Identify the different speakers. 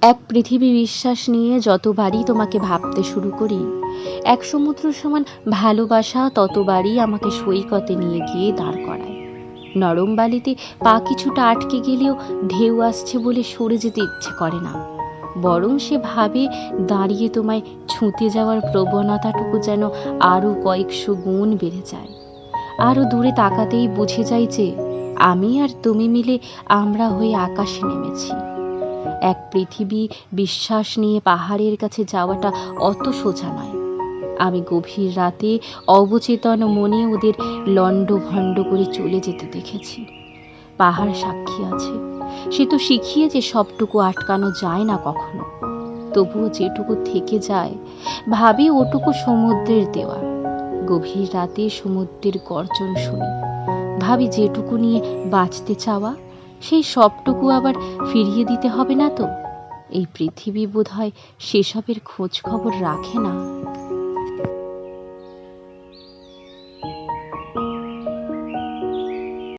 Speaker 1: এক পৃথিবী বিশ্বাস নিয়ে যতবারই তোমাকে ভাবতে শুরু করি, এক সমুদ্র সমান ভালোবাসা ততবারই আমাকে সৈকতে নিয়ে গিয়ে দাঁড় করায়। নরম বালিতে পা কিছুটা আটকে গেলেও ঢেউ আসছে বলে সরে যেতে ইচ্ছে করে না, বরং সে ভাবে দাঁড়িয়ে তোমায় ছুঁতে যাওয়ার প্রবণতাটুকু যেন আরও কয়েকশো গুণ বেড়ে যায়। আরও দূরে তাকাতেই বুঝে যাই যে আমি আর তুমি মিলে আমরা হয়ে আকাশে নেমেছি। এক পৃথিবী বিশ্বাস নিয়ে পাহাড়ের কাছে যাওয়াটা অত সোজা নয়। আমি গভীর রাতে অবচেতন মনে ওদের লণ্ডভণ্ড করে চলে যেতে দেখেছি। পাহাড় সাক্ষী আছে, সে তো শিখিয়েছে সবটুকু আটকানো যায় না কখনো। তবুও যেটুকু থেকে যায় ভাবি ওটুকু সমুদ্রের দেওয়া। গভীর রাতে সমুদ্রের গর্জন শুনি, ভাবি যেটুকু নিয়ে বাঁচতে চাওয়া সেই সবটুকু আবার ফিরিয়ে দিতে হবে না তো। এই পৃথিবী বোধহয় সেসবের খোঁজ খবর রাখে না।